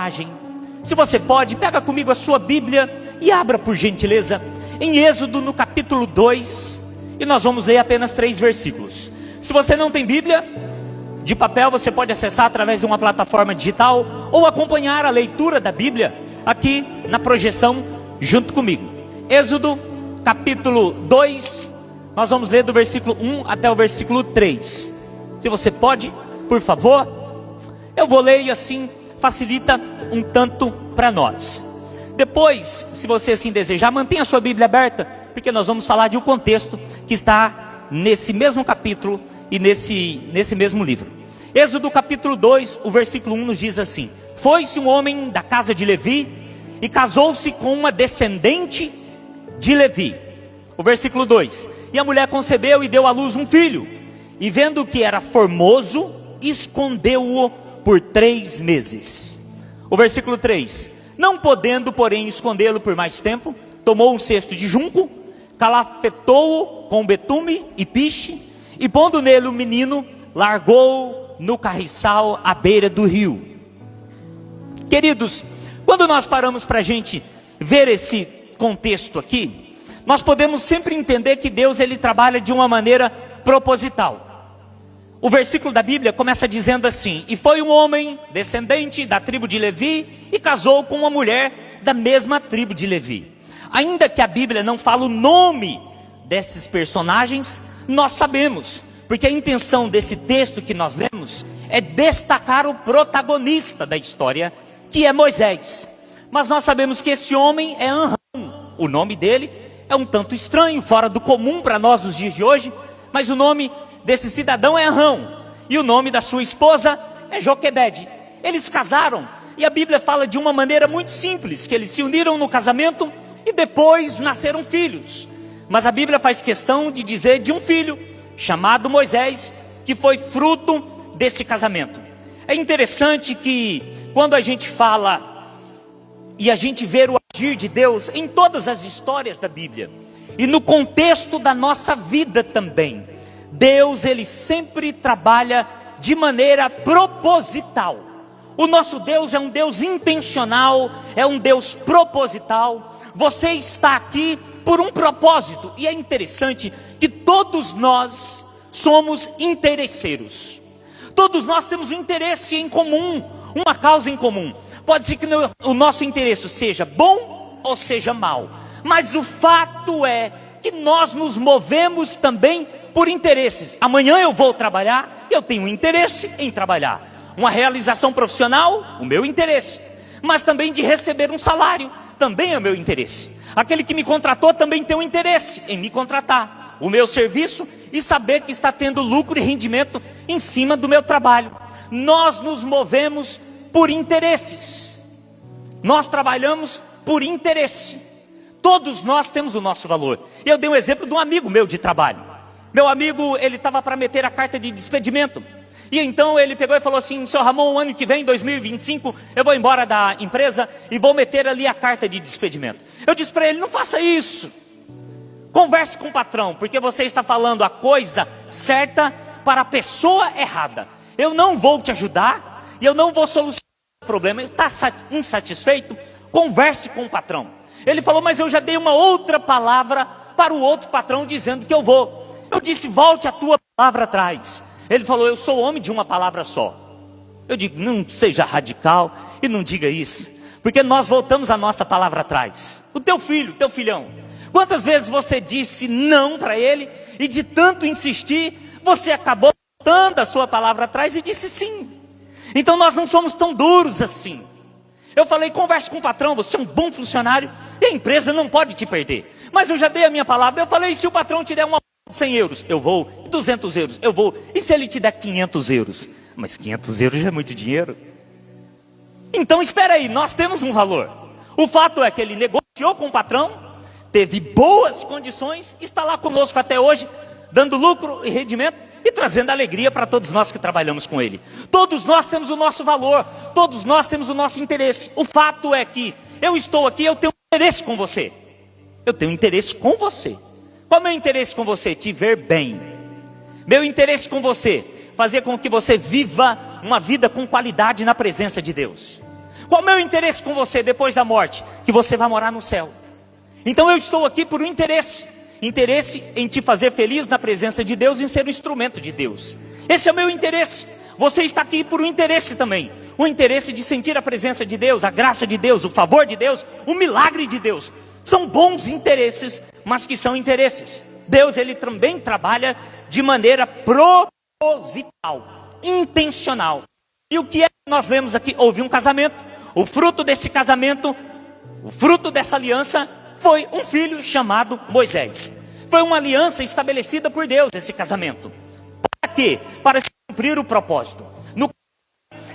coragem. Se você pode, pega comigo a sua Bíblia e abra por gentileza em Êxodo no capítulo 2, e nós vamos ler apenas 3 versículos. Se você não tem Bíblia de papel, você pode acessar através de uma plataforma digital ou acompanhar a leitura da Bíblia aqui na projeção junto comigo. Êxodo capítulo 2, nós vamos ler do versículo 1 até o versículo 3. Se você pode, por favor, eu vou ler e assim facilita um tanto para nós. Depois, se você assim desejar, mantenha a sua Bíblia aberta, porque nós vamos falar de um contexto que está nesse mesmo capítulo e nesse mesmo livro. Êxodo capítulo 2, o versículo 1 nos diz assim: foi-se um homem da casa de Levi e casou-se com uma descendente de Levi. O versículo 2: e a mulher concebeu e deu à luz um filho, e vendo que era formoso, escondeu-o por 3 meses. O versículo 3: não podendo, porém, escondê-lo por mais tempo, tomou um cesto de junco, calafetou-o com betume e piche, e pondo nele o menino, largou-o no carriçal à beira do rio. Queridos, quando nós paramos para a gente ver esse contexto aqui, nós podemos sempre entender que Deus ele trabalha de uma maneira proposital. O versículo da Bíblia começa dizendo assim: e foi um homem descendente da tribo de Levi e casou com uma mulher da mesma tribo de Levi. Ainda que a Bíblia não fala o nome desses personagens, nós sabemos, porque a intenção desse texto que nós lemos é destacar o protagonista da história, que é Moisés. Mas nós sabemos que esse homem é Amrão. O nome dele é um tanto estranho, fora do comum para nós nos dias de hoje, mas o nome desse cidadão é Amrão, e o nome da sua esposa é Joquebede. Eles casaram, e a Bíblia fala de uma maneira muito simples, que eles se uniram no casamento e depois nasceram filhos. Mas a Bíblia faz questão de dizer de um filho, chamado Moisés, que foi fruto desse casamento. É interessante que quando a gente fala e a gente vê o agir de Deus em todas as histórias da Bíblia, e no contexto da nossa vida também, Deus ele sempre trabalha de maneira proposital. O nosso Deus é um Deus intencional, é um Deus proposital. Você está aqui por um propósito, e é interessante que todos nós somos interesseiros. Todos nós temos um interesse em comum, uma causa em comum. Pode ser que o nosso interesse seja bom ou seja mau, mas o fato é que nós nos movemos também por interesses. Amanhã eu vou trabalhar, eu tenho interesse em trabalhar. Uma realização profissional, o meu interesse. Mas também de receber um salário, também é o meu interesse. Aquele que me contratou também tem um interesse em me contratar. O meu serviço e saber que está tendo lucro e rendimento em cima do meu trabalho. Nós nos movemos por interesses. Nós trabalhamos por interesse. Todos nós temos o nosso valor. Eu dei um exemplo de um amigo meu de trabalho. Meu amigo, ele estava para meter a carta de despedimento. E então ele pegou e falou assim: seu Ramon, o ano que vem, 2025, eu vou embora da empresa e vou meter ali a carta de despedimento. Eu disse para ele: não faça isso. Converse com o patrão, porque você está falando a coisa certa para a pessoa errada. Eu não vou te ajudar e eu não vou solucionar o problema. Está insatisfeito? Converse com o patrão. Ele falou: mas eu já dei uma outra palavra para o outro patrão dizendo que eu vou. Eu disse: volte a tua palavra atrás. Ele falou: eu sou homem de uma palavra só. Eu digo: não seja radical e não diga isso, porque nós voltamos a nossa palavra atrás. O teu filho, teu filhão, quantas vezes você disse não para ele, e de tanto insistir, você acabou voltando a sua palavra atrás e disse sim. Então nós não somos tão duros assim. Eu falei: converse com o patrão, você é um bom funcionário e a empresa não pode te perder. Mas eu já dei a minha palavra. Eu falei: se o patrão te der uma 100 euros, eu vou. 200 euros, eu vou. E se ele te der 500 euros? Mas 500 euros já é muito dinheiro. Então espera aí, nós temos um valor. O fato é que ele negociou com o patrão, teve boas condições, está lá conosco até hoje, dando lucro e rendimento e trazendo alegria para todos nós que trabalhamos com ele. Todos nós temos o nosso valor, todos nós temos o nosso interesse. O fato é que eu estou aqui, eu tenho interesse com você. Eu tenho interesse com você. Qual é o meu interesse com você? Te ver bem. Meu interesse com você, fazer com que você viva uma vida com qualidade na presença de Deus. Qual é o meu interesse com você depois da morte? Que você vai morar no céu. Então eu estou aqui por um interesse em te fazer feliz na presença de Deus, em ser um instrumento de Deus. Esse é o meu interesse. Você está aqui por um interesse também, o interesse de sentir a presença de Deus, a graça de Deus, o favor de Deus, o milagre de Deus. São bons interesses, mas que são interesses. Deus, ele também trabalha de maneira proposital, intencional. E o que é que nós lemos aqui? Houve um casamento. O fruto desse casamento, o fruto dessa aliança, foi um filho chamado Moisés. Foi uma aliança estabelecida por Deus, esse casamento. Para quê? Para cumprir o propósito.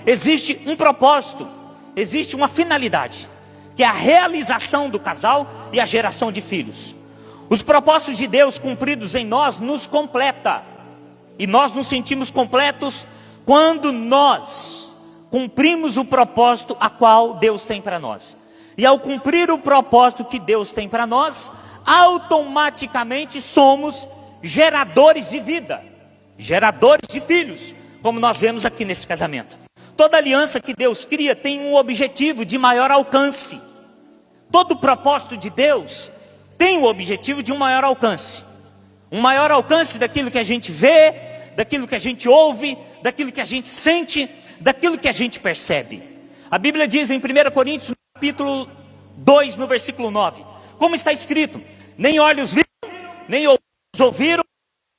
Existe um propósito, existe uma finalidade, que é a realização do casal e a geração de filhos. Os propósitos de Deus cumpridos em nós nos completa. E nós nos sentimos completos quando nós cumprimos o propósito a qual Deus tem para nós. E ao cumprir o propósito que Deus tem para nós, automaticamente somos geradores de vida, geradores de filhos, como nós vemos aqui nesse casamento. Toda aliança que Deus cria tem um objetivo de maior alcance. Todo propósito de Deus tem o objetivo de um maior alcance. Um maior alcance daquilo que a gente vê, daquilo que a gente ouve, daquilo que a gente sente, daquilo que a gente percebe. A Bíblia diz em 1 Coríntios, no capítulo 2, no versículo 9, como está escrito: nem olhos viram, nem ouviram,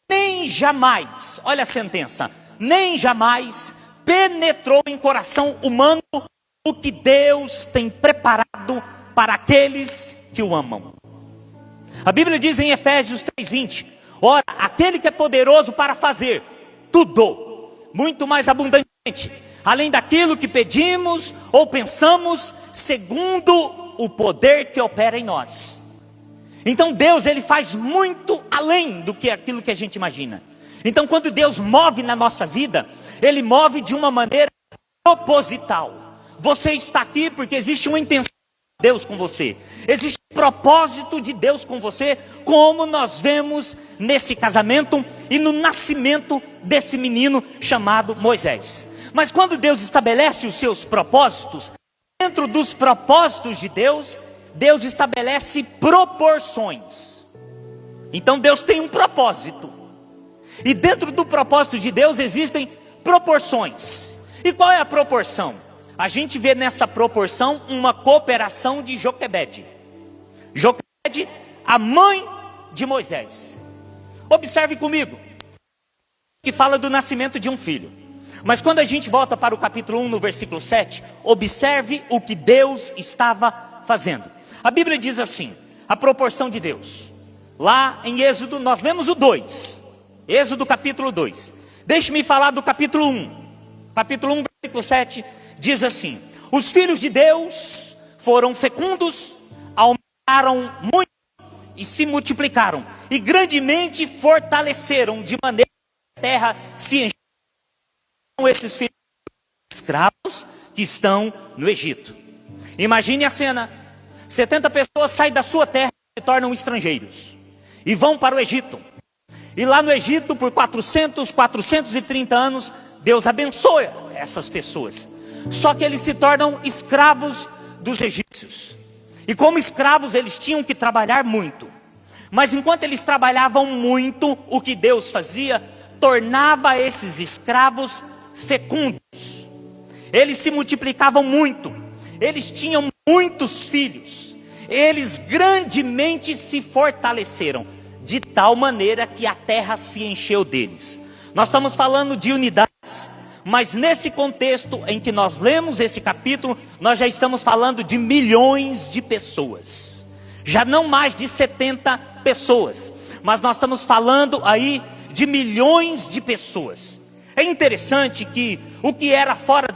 nem jamais, olha a sentença, nem jamais penetrou em coração humano o que Deus tem preparado para aqueles que o amam. A Bíblia diz em Efésios 3:20, ora, aquele que é poderoso para fazer tudo, muito mais abundantemente, além daquilo que pedimos ou pensamos, segundo o poder que opera em nós. Então Deus, ele faz muito além do que aquilo que a gente imagina. Então quando Deus move na nossa vida, ele move de uma maneira proposital. Você está aqui porque existe uma intenção de Deus com você. Existe um propósito de Deus com você, como nós vemos nesse casamento e no nascimento desse menino chamado Moisés. Mas quando Deus estabelece os seus propósitos, dentro dos propósitos de Deus, Deus estabelece proporções. Então Deus tem um propósito. E dentro do propósito de Deus existem proporções. E qual é a proporção? A gente vê nessa proporção uma cooperação de Joquebede. Joquebede, a mãe de Moisés. Observe comigo, que fala do nascimento de um filho. Mas quando a gente volta para o capítulo 1, no versículo 7, observe o que Deus estava fazendo. A Bíblia diz assim, a proporção de Deus. Lá em Êxodo, nós lemos o 2. Êxodo capítulo 2. Deixe-me falar do capítulo 1. Capítulo 1, versículo 7, diz assim: os filhos de Deus foram fecundos, aumentaram muito e se multiplicaram, e grandemente fortaleceram, de maneira que a terra se encheu. Esses filhos escravos que estão no Egito. Imagine a cena: 70 pessoas saem da sua terra e se tornam estrangeiros e vão para o Egito. E lá no Egito, por 430 anos, Deus abençoa essas pessoas. Só que eles se tornam escravos dos egípcios. E como escravos eles tinham que trabalhar muito. Mas enquanto eles trabalhavam muito, o que Deus fazia? Tornava esses escravos fecundos. Eles se multiplicavam muito. Eles tinham muitos filhos. Eles grandemente se fortaleceram, de tal maneira que a terra se encheu deles. Nós estamos falando de unidades, mas nesse contexto em que nós lemos esse capítulo, nós já estamos falando de milhões de pessoas. Já não mais de 70 pessoas, mas nós estamos falando aí de milhões de pessoas. É interessante que o que era fora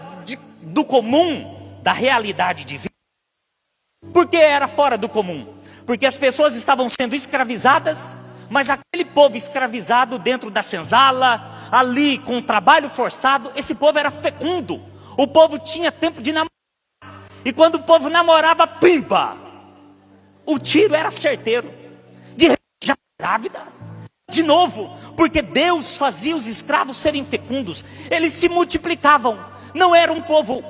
do comum, da realidade divina. Por que era fora do comum? Porque as pessoas estavam sendo escravizadas, mas aquele povo escravizado dentro da senzala, ali com trabalho forçado, esse povo era fecundo. O povo tinha tempo de namorar. E quando o povo namorava, pimba! O tiro era certeiro. De repente, já grávida. De novo, porque Deus fazia os escravos serem fecundos. Eles se multiplicavam. Não era um povo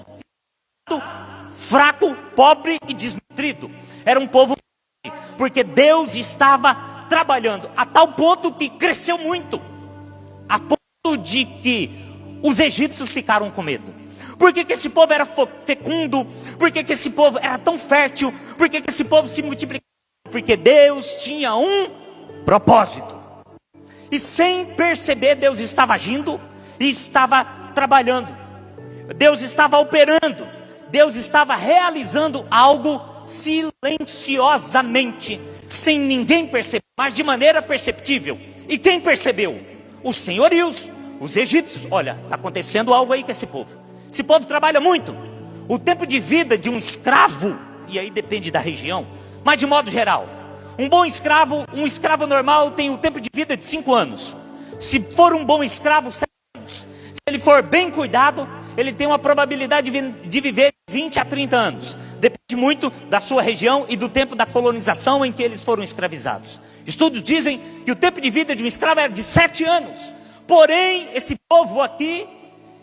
fraco, pobre e desnutrido. Era um povo porque Deus estava trabalhando a tal ponto que cresceu muito, a ponto de que os egípcios ficaram com medo. Por que esse povo era fecundo? Por que esse povo era tão fértil? Por que esse povo se multiplicava? Porque Deus tinha um propósito. E sem perceber, Deus estava agindo e estava trabalhando. Deus estava operando. Deus estava realizando algo silenciosamente, sem ninguém perceber, mas de maneira perceptível. E quem percebeu? Os senhorios, os egípcios. Olha, está acontecendo algo aí com esse povo. Esse povo trabalha muito. O tempo de vida de um escravo, e aí depende da região, mas de modo geral, um escravo normal tem o tempo de vida de 5 anos. Se for um bom escravo, 7 anos. Se ele for bem cuidado, ele tem uma probabilidade de viver 20 a 30 anos. Depende muito da sua região e do tempo da colonização em que eles foram escravizados. Estudos dizem que o tempo de vida de um escravo era de 7 anos. Porém, esse povo aqui,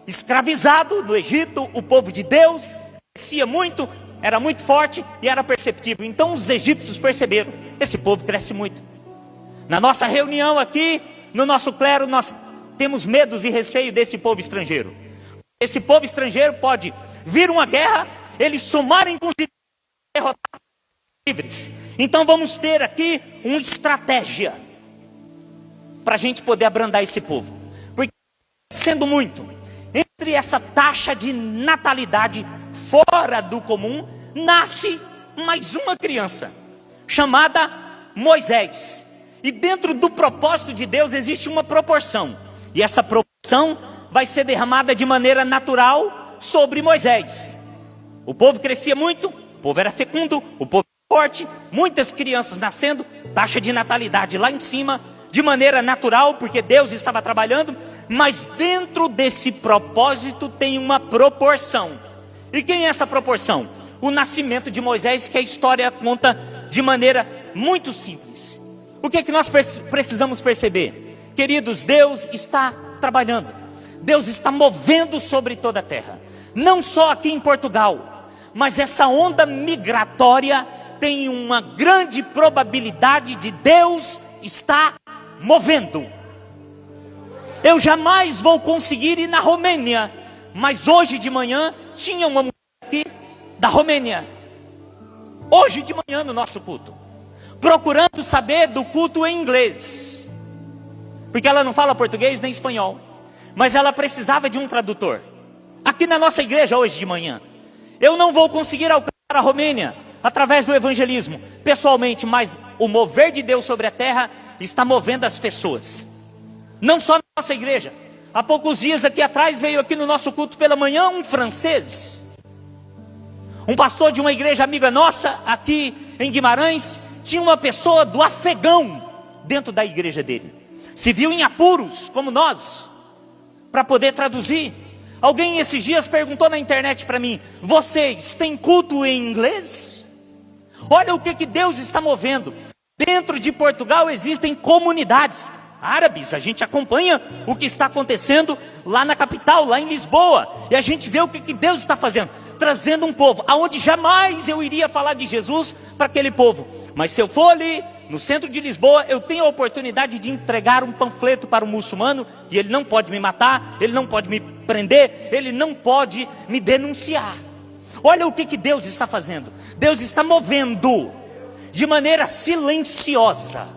escravizado no Egito, o povo de Deus, crescia muito, era muito forte e era perceptível. Então os egípcios perceberam, esse povo cresce muito. Na nossa reunião aqui, no nosso clero, nós temos medos e receio desse povo estrangeiro. Esse povo estrangeiro pode vir uma guerra, eles somarem com os derrotar livres. Então vamos ter aqui uma estratégia para a gente poder abrandar esse povo. Porque sendo muito, entre essa taxa de natalidade fora do comum, nasce mais uma criança, chamada Moisés. E dentro do propósito de Deus existe uma proporção. E essa proporção vai ser derramada de maneira natural sobre Moisés. O povo crescia muito, o povo era fecundo, o povo era forte, muitas crianças nascendo, taxa de natalidade lá em cima, de maneira natural, porque Deus estava trabalhando, mas dentro desse propósito tem uma proporção. E quem é essa proporção? O nascimento de Moisés, que a história conta de maneira muito simples. O que é que nós precisamos perceber? Queridos, Deus está trabalhando. Deus está movendo sobre toda a terra. Não só aqui em Portugal, mas essa onda migratória tem uma grande probabilidade de Deus estar movendo. Eu jamais vou conseguir ir na Romênia, mas hoje de manhã tinha uma mulher aqui da Romênia, hoje de manhã no nosso culto, procurando saber do culto em inglês, porque ela não fala português nem espanhol, mas ela precisava de um tradutor. Aqui na nossa igreja hoje de manhã, eu não vou conseguir alcançar a Romênia através do evangelismo, pessoalmente, mas o mover de Deus sobre a terra está movendo as pessoas, não só na nossa igreja. Há poucos dias aqui atrás veio aqui no nosso culto pela manhã um francês, um pastor de uma igreja amiga nossa aqui em Guimarães, tinha uma pessoa do afegão dentro da igreja dele, se viu em apuros como nós, para poder traduzir. Alguém esses dias perguntou na internet para mim: vocês têm culto em inglês? Olha o que Deus está movendo. Dentro de Portugal existem comunidades árabes, a gente acompanha o que está acontecendo lá na capital, lá em Lisboa, e a gente vê o que Deus está fazendo, trazendo um povo, aonde jamais eu iria falar de Jesus para aquele povo, mas se eu for ali no centro de Lisboa, eu tenho a oportunidade de entregar um panfleto para um muçulmano, e ele não pode me matar, ele não pode me prender, ele não pode me denunciar. Olha o que Deus está fazendo. Deus está movendo de maneira silenciosa.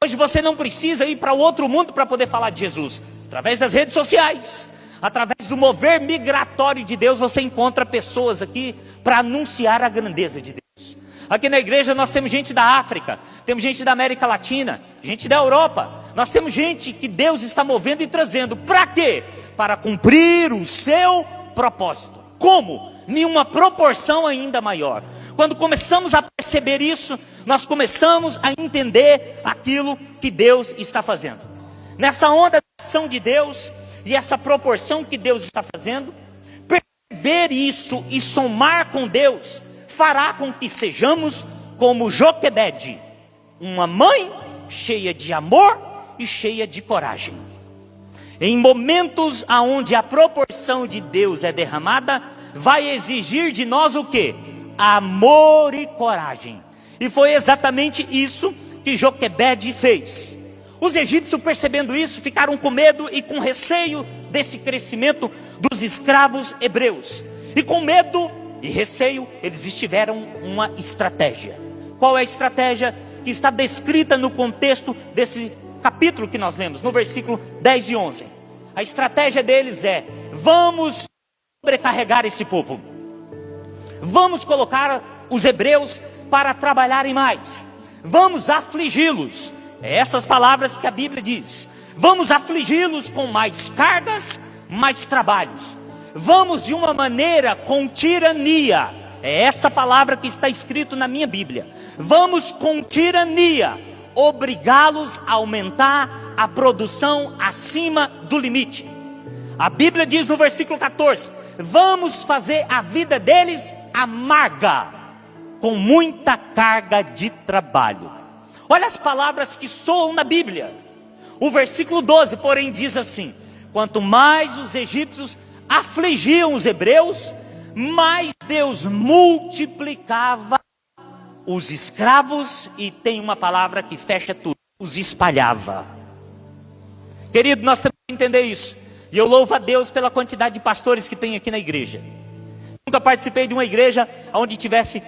Hoje você não precisa ir para o outro mundo para poder falar de Jesus. Através das redes sociais, através do mover migratório de Deus, você encontra pessoas aqui para anunciar a grandeza de Deus. Aqui na igreja nós temos gente da África, temos gente da América Latina, gente da Europa. Nós temos gente que Deus está movendo e trazendo. Para quê? Para cumprir o seu propósito. Como? Em uma proporção ainda maior. Quando começamos a perceber isso, nós começamos a entender aquilo que Deus está fazendo. Nessa onda da ação de Deus e essa proporção que Deus está fazendo, perceber isso e somar com Deus fará com que sejamos como Joquebede, uma mãe cheia de amor e cheia de coragem. Em momentos onde a proporção de Deus é derramada, vai exigir de nós o quê? amor e coragem. E foi exatamente isso que Joquebede fez. Os egípcios, percebendo isso, ficaram com medo e com receio desse crescimento dos escravos hebreus. E com medo e receio, eles tiveram uma estratégia. Qual é a estratégia que está descrita no contexto desse capítulo que nós lemos, no versículo 10 e 11? A estratégia deles é: vamos sobrecarregar esse povo. Vamos colocar os hebreus para trabalharem mais. Vamos afligi-los. É essas palavras que a Bíblia diz. Vamos afligi-los com mais cargas, mais trabalhos. Vamos de uma maneira com tirania. É essa palavra que está escrito na minha Bíblia. Vamos com tirania obrigá-los a aumentar a produção acima do limite. A Bíblia diz no versículo 14: vamos fazer a vida deles amarga, com muita carga de trabalho. Olha as palavras que soam na Bíblia. O versículo 12, porém, diz assim: quanto mais os egípcios afligiam os hebreus, mais Deus multiplicava os escravos, e tem uma palavra que fecha tudo: os espalhava. Querido, nós temos que entender isso. E eu louvo a Deus pela quantidade de pastores que tem aqui na igreja. Nunca participei de uma igreja onde tivesse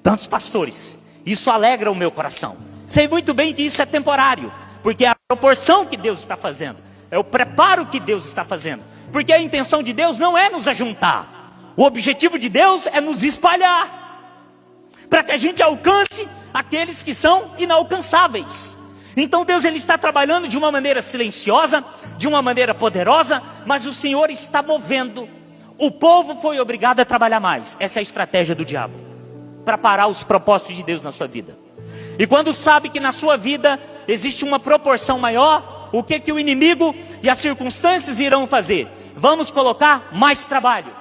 tantos pastores. Isso alegra o meu coração. Sei muito bem que isso é temporário, porque é a proporção que Deus está fazendo, é o preparo que Deus está fazendo. Porque a intenção de Deus não é nos ajuntar. O objetivo de Deus é nos espalhar, para que a gente alcance aqueles que são inalcançáveis. Então Deus, ele está trabalhando de uma maneira silenciosa, de uma maneira poderosa, mas o Senhor está movendo. O povo foi obrigado a trabalhar mais. Essa é a estratégia do diabo, para parar os propósitos de Deus na sua vida. E quando sabe que na sua vida existe uma proporção maior, o que o inimigo e as circunstâncias irão fazer? Vamos colocar mais trabalho.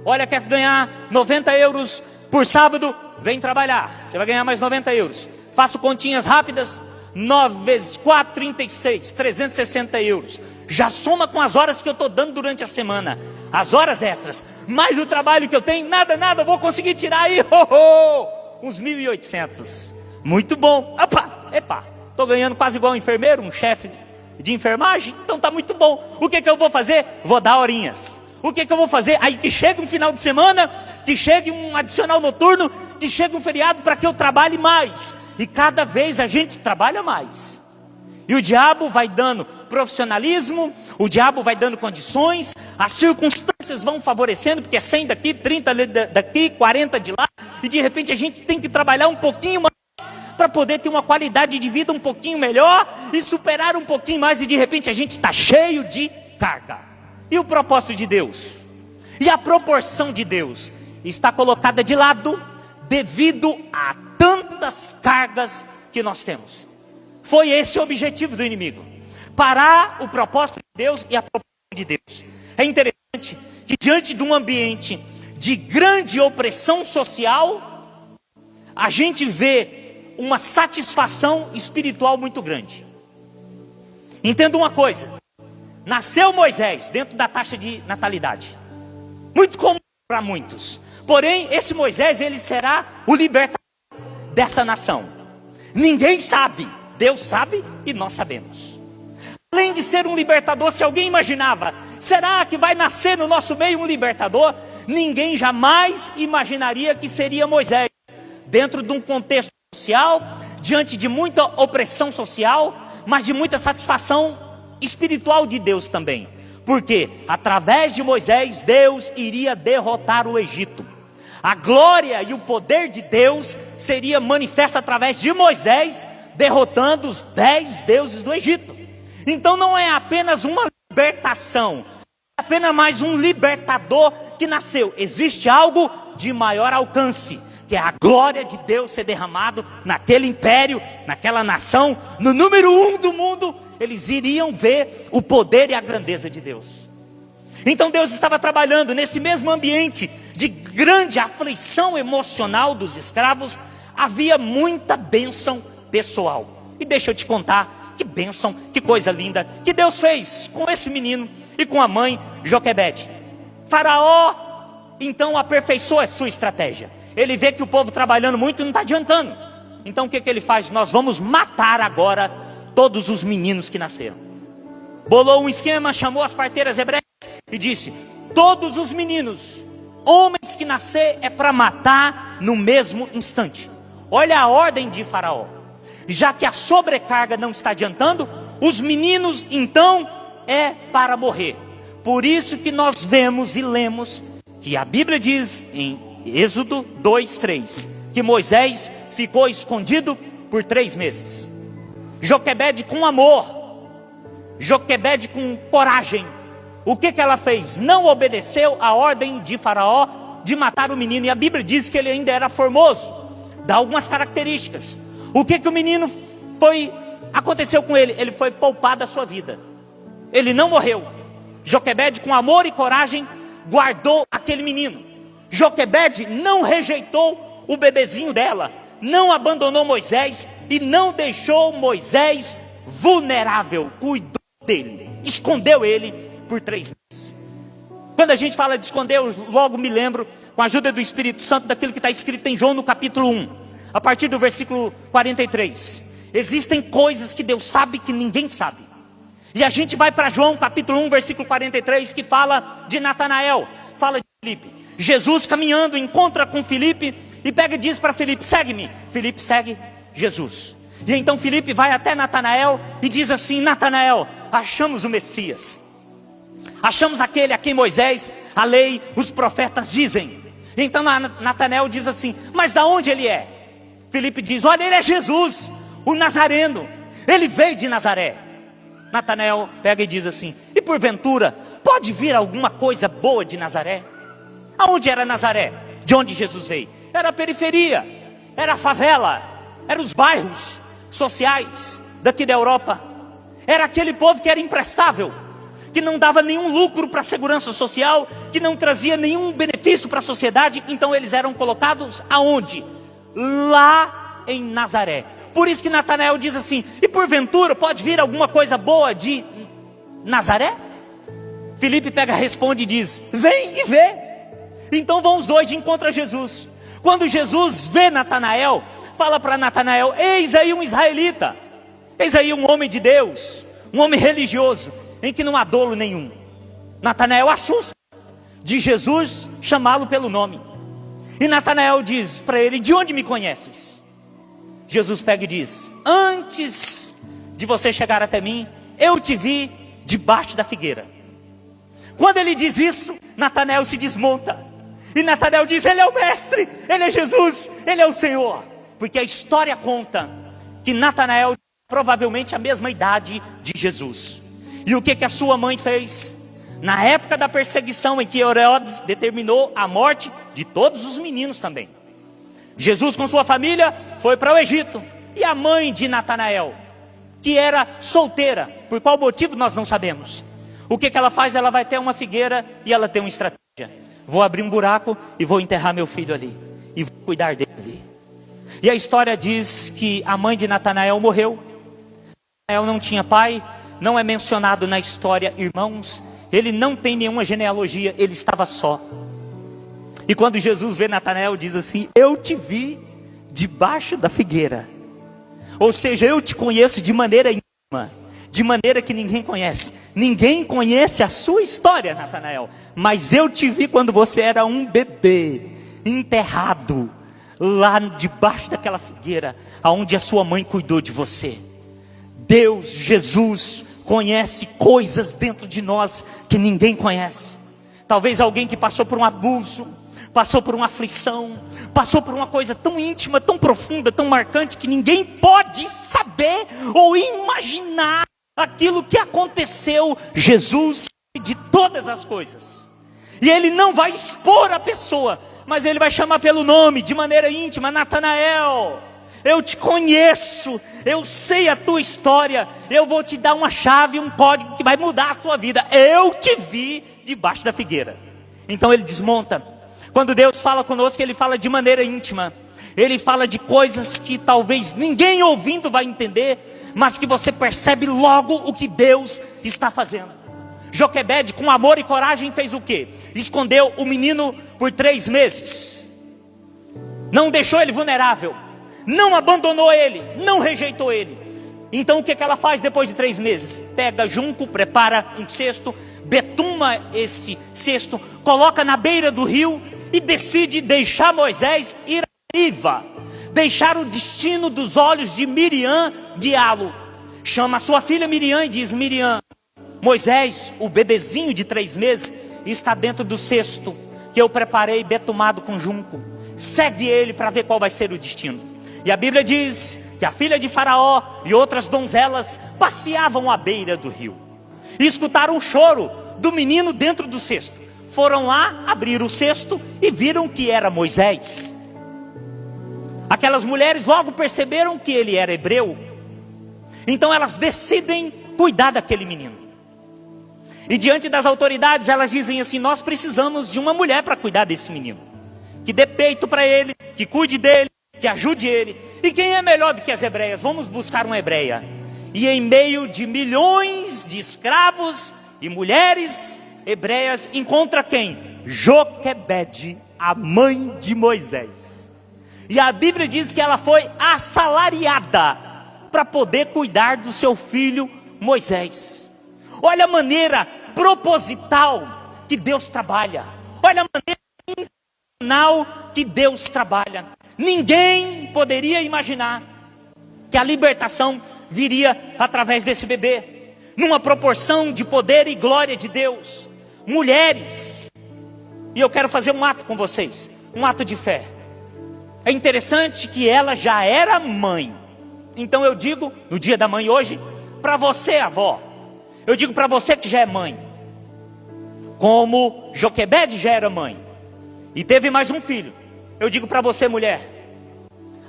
Olha, quer ganhar 90 euros por sábado? Vem trabalhar, você vai ganhar mais 90 euros. Faço continhas rápidas: 9 vezes 4, 36, 360 euros. Já soma com as horas que eu estou dando durante a semana, as horas extras, mais o trabalho que eu tenho, nada, vou conseguir tirar aí, uns 1.800. Muito bom. Estou ganhando quase igual um enfermeiro, um chefe de enfermagem, então está muito bom. O que eu vou fazer? Vou dar horinhas. O que eu vou fazer? Aí que chega um final de semana, que chegue um adicional noturno, que chegue um feriado, para que eu trabalhe mais. E cada vez a gente trabalha mais. E o diabo vai dando profissionalismo, o diabo vai dando condições, as circunstâncias vão favorecendo, porque é 100 daqui, 30 daqui, 40 de lá, e de repente a gente tem que trabalhar um pouquinho mais, para poder ter uma qualidade de vida um pouquinho melhor, e superar um pouquinho mais, e de repente a gente está cheio de carga. E o propósito de Deus, e a proporção de Deus, está colocada de lado, devido a tantas cargas que nós temos. Foi esse o objetivo do inimigo: parar o propósito de Deus e a proporção de Deus. É interessante que diante de um ambiente de grande opressão social, a gente vê uma satisfação espiritual muito grande. Entenda uma coisa: nasceu Moisés dentro da taxa de natalidade, muito comum para muitos. Porém, esse Moisés, ele será o libertador dessa nação. Ninguém sabe, Deus sabe e nós sabemos. Além de ser um libertador, se alguém imaginava, será que vai nascer no nosso meio um libertador? Ninguém jamais imaginaria que seria Moisés, dentro de um contexto social, diante de muita opressão social, mas de muita satisfação espiritual de Deus também. Porque através de Moisés, Deus iria derrotar o Egito. A glória e o poder de Deus seria manifesta através de Moisés, derrotando os 10 deuses do Egito. Então não é apenas uma libertação, é apenas mais um libertador que nasceu. Existe algo de maior alcance, que é a glória de Deus ser derramado naquele império, naquela nação, no número 1 do mundo. Eles iriam ver o poder e a grandeza de Deus. Então Deus estava trabalhando nesse mesmo ambiente de grande aflição emocional dos escravos. Havia muita bênção pessoal. E deixa eu te contar que bênção, que coisa linda que Deus fez com esse menino e com a mãe Joquebede. Faraó então aperfeiçoou a sua estratégia. ele vê que o povo trabalhando muito e não está adiantando. Então o que ele faz? Nós vamos matar agora todos os meninos que nasceram. Bolou um esquema, chamou as parteiras hebreias e disse: todos os meninos, homens que nascer, é para matar no mesmo instante. Olha a ordem de Faraó. Já que a sobrecarga não está adiantando, os meninos então é para morrer. Por isso que nós vemos e lemos que a Bíblia diz em Êxodo 2:3 que Moisés ficou escondido por 3 meses. Joquebede com amor, Joquebede com coragem, o que ela fez? Não obedeceu a ordem de Faraó de matar o menino. E a Bíblia diz que ele ainda era formoso, dá algumas características. O que o menino aconteceu com ele? Ele foi poupado da sua vida, ele não morreu. Joquebede com amor e coragem guardou aquele menino. Joquebede não rejeitou o bebezinho dela, não abandonou Moisés e não deixou Moisés vulnerável, cuidou dele, escondeu ele por 3 meses. Quando a gente fala de esconder, eu logo me lembro, com a ajuda do Espírito Santo, daquilo que está escrito em João no capítulo 1, a partir do versículo 43. Existem coisas que Deus sabe que ninguém sabe. E a gente vai para João capítulo 1, versículo 43, que fala de Natanael, fala de Filipe. Jesus caminhando, encontra com Filipe e pega e diz para Filipe: segue-me. Filipe segue Jesus. E então Filipe vai até Natanael e diz assim: Natanael, achamos o Messias, achamos aquele a quem Moisés, a lei, os profetas dizem. E então Natanael diz assim: mas da onde ele é? Filipe diz: olha, ele é Jesus, o Nazareno, ele veio de Nazaré. Natanael pega e diz assim: e porventura pode vir alguma coisa boa de Nazaré? Aonde era Nazaré? De onde Jesus veio? Era a periferia, era a favela, eram os bairros sociais daqui da Europa. Era aquele povo que era imprestável, que não dava nenhum lucro para a segurança social, que não trazia nenhum benefício para a sociedade. Então eles eram colocados aonde? Lá em Nazaré. Por isso que Natanael diz assim: e porventura pode vir alguma coisa boa de Nazaré? Filipe pega, responde e diz: vem e vê. Então vão os dois de encontro a Jesus. Quando Jesus vê Natanael, fala para Natanael: eis aí um israelita, eis aí um homem de Deus, um homem religioso, em que não há dolo nenhum. Natanael assusta de Jesus chamá-lo pelo nome. E Natanael diz para ele: de onde me conheces? Jesus pega e diz: antes de você chegar até mim, eu te vi debaixo da figueira. Quando ele diz isso, Natanael se desmonta. E Natanael diz: ele é o mestre, ele é Jesus, ele é o Senhor. Porque a história conta que Natanael tinha provavelmente a mesma idade de Jesus. E o que a sua mãe fez? Na época da perseguição em que Herodes determinou a morte de todos os meninos também, Jesus com sua família foi para o Egito. E a mãe de Natanael, que era solteira, por qual motivo nós não sabemos, o que ela faz? Ela vai até uma figueira e ela tem uma estratégia: vou abrir um buraco e vou enterrar meu filho ali, e vou cuidar dele ali. E a história diz que a mãe de Natanael morreu. Natanael não tinha pai, não é mencionado na história irmãos, ele não tem nenhuma genealogia, ele estava só. E quando Jesus vê Natanael, diz assim: eu te vi debaixo da figueira. Ou seja, eu te conheço de maneira íntima, de maneira que ninguém conhece. Ninguém conhece a sua história, Natanael, mas eu te vi quando você era um bebê, enterrado lá debaixo daquela figueira, aonde a sua mãe cuidou de você. Deus, Jesus, conhece coisas dentro de nós que ninguém conhece. Talvez alguém que passou por um abuso, passou por uma aflição, passou por uma coisa tão íntima, tão profunda, tão marcante, que ninguém pode saber ou imaginar aquilo que aconteceu. Jesus sabe de todas as coisas, e Ele não vai expor a pessoa, mas Ele vai chamar pelo nome, de maneira íntima: Natanael, eu te conheço, eu sei a tua história, eu vou te dar uma chave, um código que vai mudar a sua vida. Eu te vi debaixo da figueira. Então ele desmonta. Quando Deus fala conosco, Ele fala de maneira íntima. Ele fala de coisas que talvez ninguém ouvindo vai entender, mas que você percebe logo o que Deus está fazendo. Joquebede, com amor e coragem, fez o quê? Escondeu o menino por 3 meses. não deixou ele vulnerável, não abandonou ele, não rejeitou ele. Então o que ela faz depois de 3 meses? Pega junco, prepara um cesto, betuma esse cesto, coloca na beira do rio e decide deixar Moisés ir à deriva, deixar o destino dos olhos de Miriam guiá-lo. Chama a sua filha Miriam e diz: Miriam, Moisés, o bebezinho de 3 meses, está dentro do cesto que eu preparei betumado com junco. Segue ele para ver qual vai ser o destino. E a Bíblia diz que a filha de Faraó e outras donzelas passeavam à beira do rio e escutaram o choro do menino dentro do cesto. Foram lá, abriram o cesto e viram que era Moisés. Aquelas mulheres logo perceberam que ele era hebreu. Então elas decidem cuidar daquele menino. E diante das autoridades elas dizem assim: nós precisamos de uma mulher para cuidar desse menino, que dê peito para ele, que cuide dele, que ajude ele. E quem é melhor do que as hebreias? Vamos buscar uma hebreia. E em meio de milhões de escravos e mulheres hebreias, encontra quem? Joquebede, a mãe de Moisés. E a Bíblia diz que ela foi assalariada para poder cuidar do seu filho Moisés. Olha a maneira proposital que Deus trabalha. Olha a maneira intencional que Deus trabalha. Ninguém poderia imaginar que a libertação viria através desse bebê, numa proporção de poder e glória de Deus. Mulheres, e eu quero fazer um ato com vocês, um ato de fé. É interessante que ela já era mãe. Então eu digo, no dia da mãe hoje, para você, avó, eu digo para você que já é mãe, como Joquebede já era mãe e teve mais um filho, eu digo para você, mulher,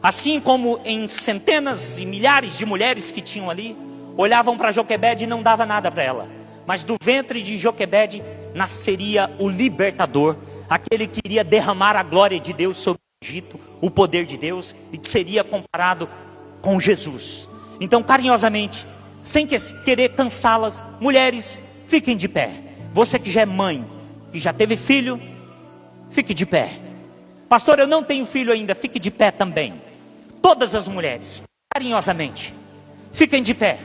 assim como em centenas e milhares de mulheres que tinham ali, olhavam para Joquebede e não dava nada para ela, mas do ventre de Joquebede nasceria o libertador, aquele que iria derramar a glória de Deus sobre o Egito, o poder de Deus, e que seria comparado com Jesus. Então, carinhosamente, sem querer cansá-las, mulheres, fiquem de pé. Você que já é mãe, que já teve filho, fique de pé. Pastor, eu não tenho filho ainda, fique de pé também. Todas as mulheres, carinhosamente, fiquem de pé.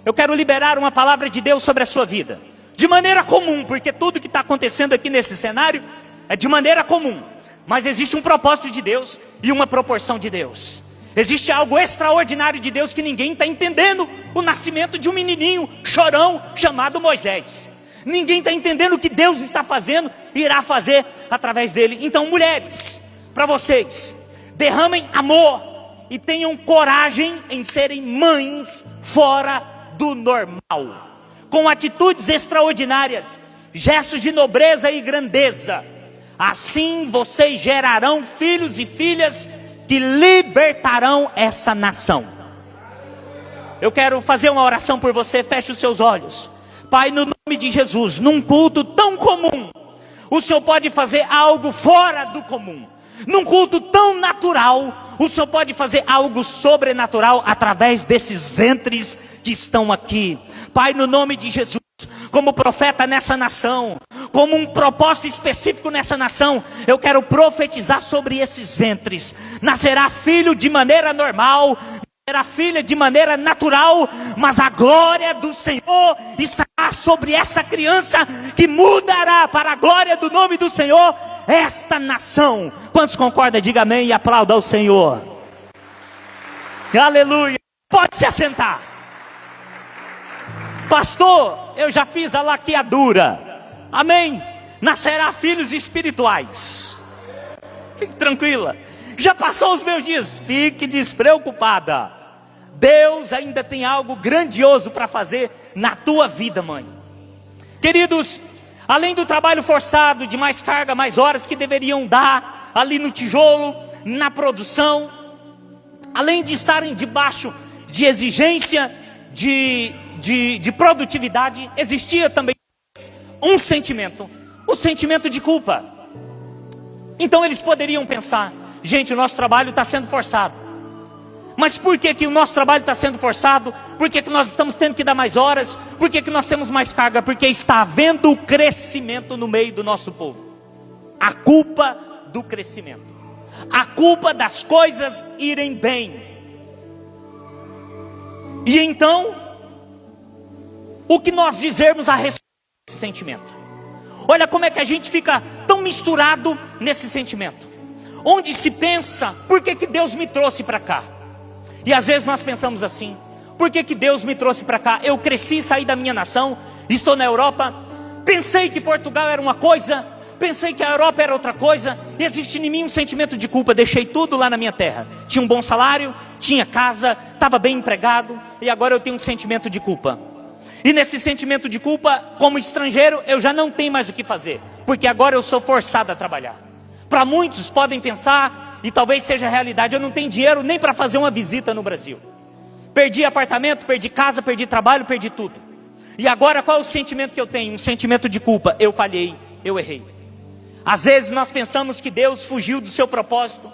Eu quero liberar uma palavra de Deus sobre a sua vida, de maneira comum, porque tudo que está acontecendo aqui nesse cenário é de maneira comum, mas existe um propósito de Deus e uma proporção de Deus. Existe algo extraordinário de Deus que ninguém está entendendo: o nascimento de um menininho chorão chamado Moisés. Ninguém está entendendo o que Deus está fazendo e irá fazer através dele. Então, mulheres, para vocês, derramem amor e tenham coragem em serem mães fora do normal, com atitudes extraordinárias, gestos de nobreza e grandeza. Assim vocês gerarão filhos e filhas que libertarão essa nação. Eu quero fazer uma oração por você. Feche os seus olhos. Pai, no nome de Jesus, num culto tão comum, o Senhor pode fazer algo fora do comum. Num culto tão natural, o Senhor pode fazer algo sobrenatural através desses ventres que estão aqui. Pai, no nome de Jesus, como profeta nessa nação, como um propósito específico nessa nação, eu quero profetizar sobre esses ventres. Nascerá filho de maneira normal, nascerá filha de maneira natural, mas a glória do Senhor estará sobre essa criança, que mudará para a glória do nome do Senhor esta nação. Quantos concordam? Diga amém e aplauda ao Senhor. Aleluia. Pode se assentar. Pastor, eu já fiz a laqueadura. Amém. Nascerá filhos espirituais. Fique tranquila. Já passou os meus dias. Fique despreocupada. Deus ainda tem algo grandioso para fazer na tua vida, mãe. Queridos, além do trabalho forçado, de mais carga, mais horas que deveriam dar ali no tijolo, na produção, além de estarem debaixo de exigência, de produtividade, existia também um sentimento, o sentimento de culpa. Então eles poderiam pensar: gente, o nosso trabalho está sendo forçado. Mas por que o nosso trabalho está sendo forçado? Por que nós estamos tendo que dar mais horas? Por que nós temos mais carga? Porque está havendo crescimento no meio do nosso povo. A culpa do crescimento. a culpa das coisas irem bem. E então, o que nós dizermos a respeito desse sentimento? Olha como é que a gente fica tão misturado nesse sentimento. Onde se pensa, por que que Deus me trouxe para cá? E às vezes nós pensamos assim: por que que Deus me trouxe para cá? Eu cresci, saí da minha nação, estou na Europa, pensei que Portugal era uma coisa, pensei que a Europa era outra coisa, e existe em mim um sentimento de culpa. Deixei tudo lá na minha terra, tinha um bom salário, tinha casa, estava bem empregado, e agora eu tenho um sentimento de culpa. E nesse sentimento de culpa, como estrangeiro, eu já não tenho mais o que fazer, porque agora eu sou forçado a trabalhar. Para muitos podem pensar, e talvez seja a realidade: eu não tenho dinheiro nem para fazer uma visita no Brasil. Perdi apartamento, perdi casa, perdi trabalho, perdi tudo. E agora qual é o sentimento que eu tenho? Um sentimento de culpa. Eu falhei, eu errei. Às vezes nós pensamos que Deus fugiu do seu propósito.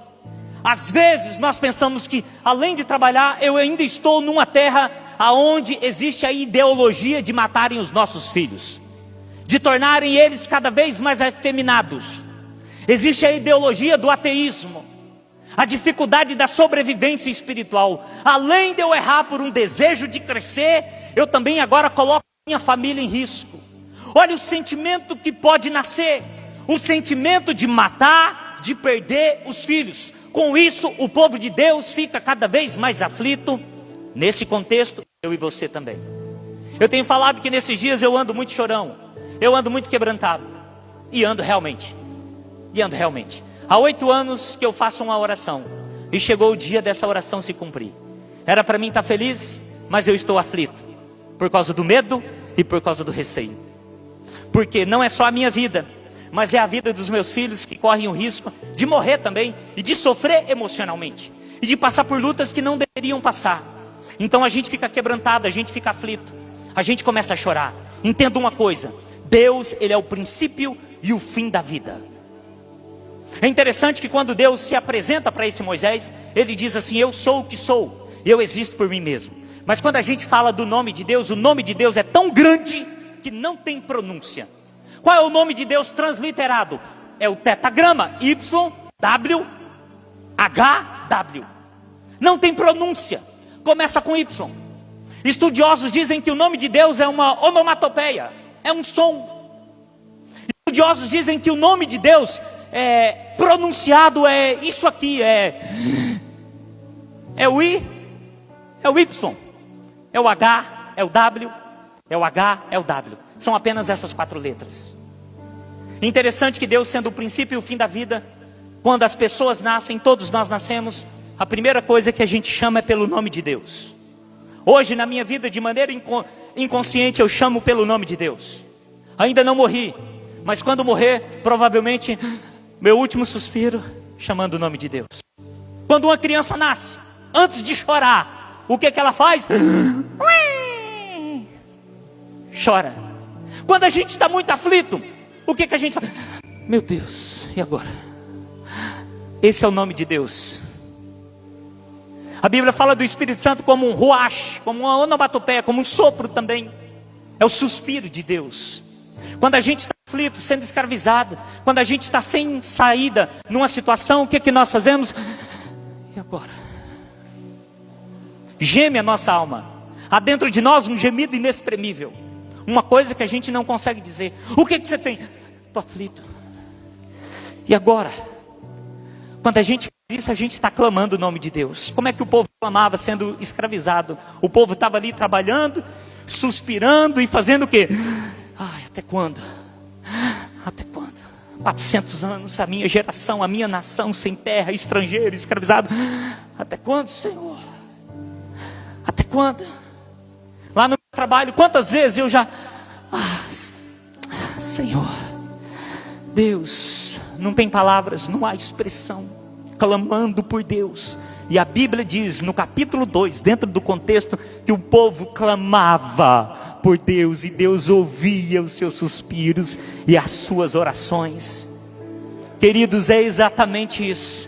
Às vezes nós pensamos que, além de trabalhar, eu ainda estou numa terra aonde existe a ideologia de matarem os nossos filhos, de tornarem eles cada vez mais afeminados. Existe a ideologia do ateísmo, a dificuldade da sobrevivência espiritual. Além de eu errar por um desejo de crescer, eu também agora coloco minha família em risco. Olha o sentimento que pode nascer: o sentimento de matar, de perder os filhos. Com isso, o povo de Deus fica cada vez mais aflito. Nesse contexto, eu e você também. Eu tenho falado que nesses dias eu ando muito chorão, eu ando muito quebrantado, e ando realmente. Há 8 anos que eu faço uma oração, e chegou o dia dessa oração se cumprir. Era para mim estar feliz, mas eu estou aflito, por causa do medo e por causa do receio. Porque não é só a minha vida, mas é a vida dos meus filhos que correm o risco de morrer também, e de sofrer emocionalmente, e de passar por lutas que não deveriam passar. Então a gente fica quebrantado, a gente fica aflito, a gente começa a chorar. Entenda uma coisa: Deus, Ele é o princípio e o fim da vida. É interessante que quando Deus se apresenta para esse Moisés, Ele diz assim: eu sou o que sou, eu existo por mim mesmo. Mas quando a gente fala do nome de Deus, o nome de Deus é tão grande que não tem pronúncia. Qual é o nome de Deus transliterado? É o tetagrama YHWH. Não tem pronúncia, começa com Y. Estudiosos dizem que o nome de Deus é uma onomatopeia, é um som. Estudiosos dizem que o nome de Deus pronunciado é isso aqui, é o I, é o Y, é o H, é o W, é o H, é o W. São apenas essas 4 letras. Interessante que Deus, sendo o princípio e o fim da vida, quando as pessoas nascem, todos nós nascemos, a primeira coisa que a gente chama é pelo nome de Deus. Hoje na minha vida, de maneira inconsciente, eu chamo pelo nome de Deus. Ainda não morri, mas quando morrer, provavelmente meu último suspiro, chamando o nome de Deus. Quando uma criança nasce, antes de chorar, o que ela faz? Chora. Quando a gente está muito aflito, o que a gente faz? Meu Deus, e agora? Esse é o nome de Deus. A Bíblia fala do Espírito Santo como um ruach, como uma onomatopeia, como um sopro também. É o suspiro de Deus. Quando a gente está aflito, sendo escravizado, quando a gente está sem saída numa situação, o que nós fazemos? E agora? Geme a nossa alma. Há dentro de nós um gemido inexprimível. Uma coisa que a gente não consegue dizer. O que você tem? Estou aflito. E agora? Quando a gente faz isso, a gente está clamando o nome de Deus. Como é que o povo clamava sendo escravizado? O povo estava ali trabalhando, suspirando e fazendo o quê? Ai, até quando? Até quando? 400 anos, a minha geração, a minha nação sem terra, estrangeiro, escravizado. Até quando, Senhor? Até quando? Lá no meu trabalho, quantas vezes eu já... Senhor, Deus, não tem palavras, não há expressão, clamando por Deus. E a Bíblia diz, no capítulo 2, dentro do contexto, que o povo clamava por Deus, e Deus ouvia os seus suspiros e as suas orações. Queridos, é exatamente isso.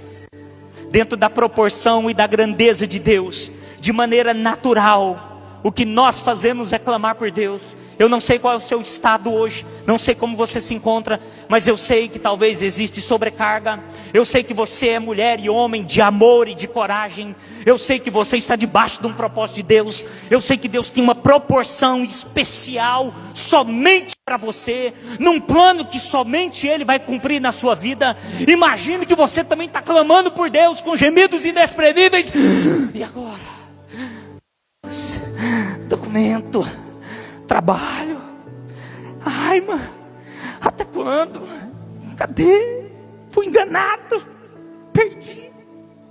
Dentro da proporção e da grandeza de Deus, de maneira natural, o que nós fazemos é clamar por Deus. Eu não sei qual é o seu estado hoje, não sei como você se encontra, mas eu sei que talvez existe sobrecarga. Eu sei que você é mulher e homem de amor e de coragem. Eu sei que você está debaixo de um propósito de Deus. Eu sei que Deus tem uma proporção especial somente para você, num plano que somente Ele vai cumprir na sua vida. Imagine que você também está clamando por Deus com gemidos inexprimíveis. E agora? Documento, trabalho. Ai, mano, até quando? Cadê? Fui enganado, perdi.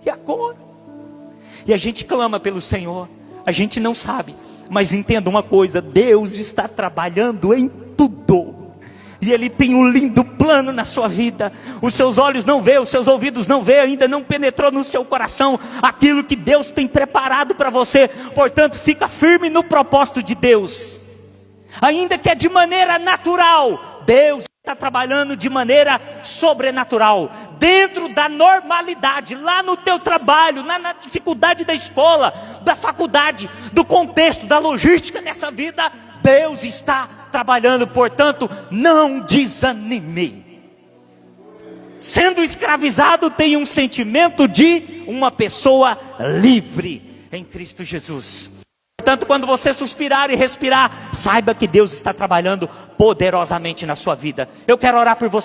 E agora? E a gente clama pelo Senhor. A gente não sabe, mas entenda uma coisa: Deus está trabalhando em tudo. E Ele tem um lindo plano na sua vida. Os seus olhos não vê, os seus ouvidos não vê, ainda não penetrou no seu coração aquilo que Deus tem preparado para você. Portanto, fica firme no propósito de Deus. Ainda que é de maneira natural, Deus está trabalhando de maneira sobrenatural. Dentro da normalidade, lá no teu trabalho, na dificuldade da escola, da faculdade, do contexto, da logística dessa vida, Deus está trabalhando. Portanto, não desanime. Sendo escravizado, tem um sentimento de uma pessoa livre em Cristo Jesus. Portanto, quando você suspirar e respirar, saiba que Deus está trabalhando poderosamente na sua vida. Eu quero orar por você.